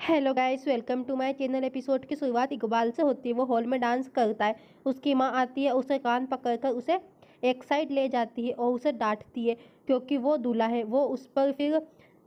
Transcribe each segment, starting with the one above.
Hello guys, welcome to my channel. Episode की शुरुआत इकबाल से होती है। वो हॉल में डांस करता है। उसकी माँ आती है, उसे कान पकड़कर उसे एक साइड ले जाती है और उसे डांटती है क्योंकि वो दूल्हा है। वो उस पर फिर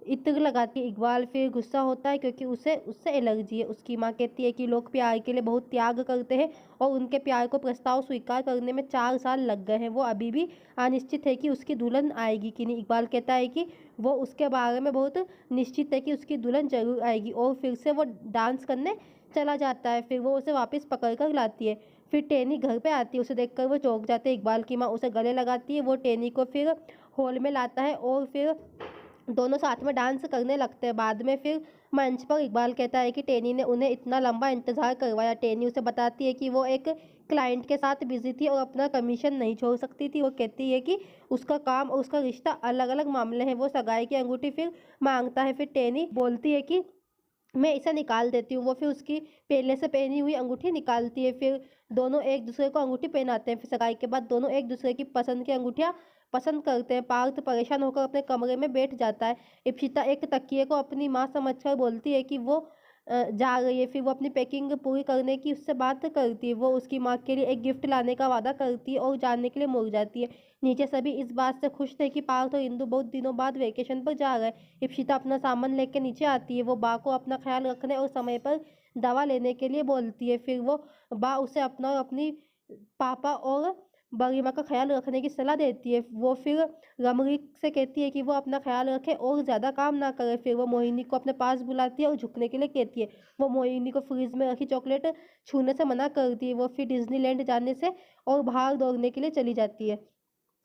इत्र लगाती है। इकबाल फिर गुस्सा होता है क्योंकि उसे उससे एलर्जी है। उसकी माँ कहती है कि लोग प्यार के लिए बहुत त्याग करते हैं और उनके प्यार को प्रस्ताव स्वीकार करने में 4 साल लग गए हैं। वो अभी भी अनिश्चित है कि उसकी दुल्हन आएगी कि नहीं। इकबाल कहता है कि वो उसके बारे में बहुत निश्चित है कि उसकी दुल्हन जरूर आएगी और फिर से वो डांस करने चला जाता है। फिर वो उसे वापस पकड़ कर लाती है। फिर टेनी घर पे आती है। उसे देखकर वो चौंक जाते हैं। इकबाल की माँ उसे गले लगाती है। वो टेनी को फिर हॉल में लाता है और फिर दोनों साथ में डांस करने लगते हैं। बाद में फिर मंच पर इकबाल कहता है कि टेनी ने उन्हें इतना लंबा इंतजार करवाया। टेनी उसे बताती है कि वो एक क्लाइंट के साथ बिजी थी और अपना कमीशन नहीं छोड़ सकती थी। वो कहती है कि उसका काम और उसका रिश्ता अलग अलग मामले हैं। वो सगाई की अंगूठी फिर मांगता है। फिर टेनी बोलती है कि मैं इसे निकाल देती हूँ। वो फिर उसकी पहले से पहनी हुई अंगूठी निकालती है। फिर दोनों एक दूसरे को अंगूठी पहनाते हैं। फिर सगाई के बाद दोनों एक दूसरे की पसंद की अंगूठियाँ पसंद करते हैं। पार्थ परेशान होकर अपने कमरे में बैठ जाता है। इप्सिता एक तकिए को अपनी माँ समझकर बोलती है कि वो जा रही है। फिर वो अपनी पैकिंग पूरी करने की उससे बात करती है। वो उसकी माँ के लिए एक गिफ्ट लाने का वादा करती है और जाने के लिए मुड़ जाती है। नीचे सभी इस बात से खुश थे कि पार्थ और इंदु बहुत दिनों बाद वेकेशन पर जा रहे हैं। इप्सिता अपना सामान लेकर नीचे आती है। वो बा को अपना ख्याल रखने और समय पर दवा लेने के लिए बोलती है। फिर वो बा उसे अपना और अपनी पापा और गरिमा का ख्याल रखने की सलाह देती है। वो फिर रमणीक से कहती है कि वो अपना ख्याल रखे और ज़्यादा काम ना करे। फिर वो मोहिनी को अपने पास बुलाती है और झुकने के लिए कहती है। वो मोहिनी को फ्रिज में रखी चॉकलेट छूने से मना करती है। वो फिर डिज्नीलैंड जाने से और बाहर दौड़ने के लिए चली जाती है।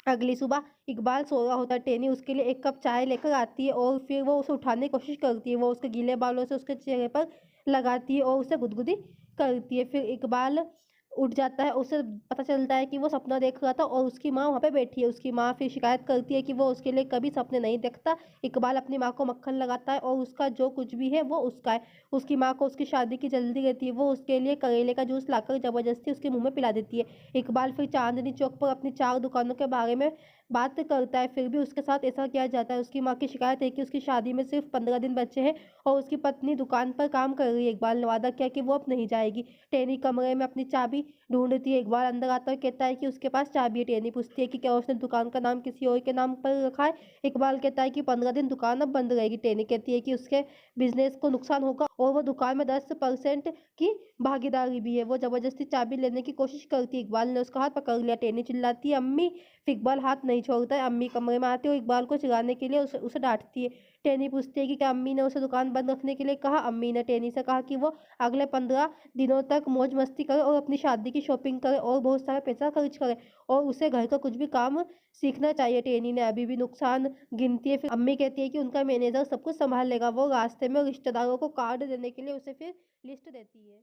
अगली सुबह इकबाल सो रहा होता है। टेनी उसके लिए एक कप चाय लेकर आती है और फिर वो उसे उठाने की कोशिश करती है। वो उसके गीले बालों से उसके चेहरे पर लगाती है और उसे गुदगुदी करती है। फिर इकबाल उठ जाता है। उसे पता चलता है कि वो सपना देख रहा था और उसकी माँ वहाँ पे बैठी है। उसकी माँ फिर शिकायत करती है कि वो उसके लिए कभी सपने नहीं देखता। इकबाल अपनी माँ को मक्खन लगाता है और उसका जो कुछ भी है वो उसका है। उसकी माँ को उसकी शादी की जल्दी रहती है। वो उसके लिए करेले का जूस लाकर जबरदस्ती उसके मुंह में पिला देती है। इकबाल फिर चांदनी चौक पर अपनी 4 दुकानों के बारे में बात करता है। फिर भी उसके साथ ऐसा किया जाता है। उसकी माँ की शिकायत है कि उसकी शादी में सिर्फ 15 दिन बचे हैं और उसकी पत्नी दुकान पर काम कर रही है। इकबाल ने वादा किया कि वो अब नहीं जाएगी। टेनी कमरे में अपनी चाबी ढूंढती है। इकबाल अंदर आता है, कहता है कि उसके पास चाबी है। टेनी पूछती है कि क्या उसने दुकान का नाम किसी और के नाम पर रखा है। इकबाल कहता है कि 15 दिन दुकान अब बंद रहेगी। टेनी कहती है कि उसके बिजनेस को नुकसान होगा और वो दुकान में 10% की भागीदारी भी है। वो जबरदस्ती चाबी लेने की कोशिश करती है। इकबाल ने उसका हाथ पकड़ लिया। टेनी चिल्लाती है अम्मी। फिर इकबाल हाथ नहीं छोड़ता है। अम्मी कमरे में आती है और इकबाल को चिढ़ाने के लिए उसे डांटती है। टेनी पूछती है कि क्या अम्मी ने उसे दुकान बंद रखने के लिए कहा। अम्मी ने टेनी से कहा कि वो अगले 15 दिनों तक मौज मस्ती करे और अपनी शादी की शॉपिंग करे और बहुत सारा पैसा खर्च करे और उसे घर का कुछ भी काम सीखना चाहिए। टेनी ने अभी भी नुकसान गिनती है। फिर अम्मी कहती है कि उनका मैनेजर सब कुछ संभाल लेगा। वो रास्ते में रिश्तेदारों को कार्ड देने के लिए उसे फिर लिस्ट देती है।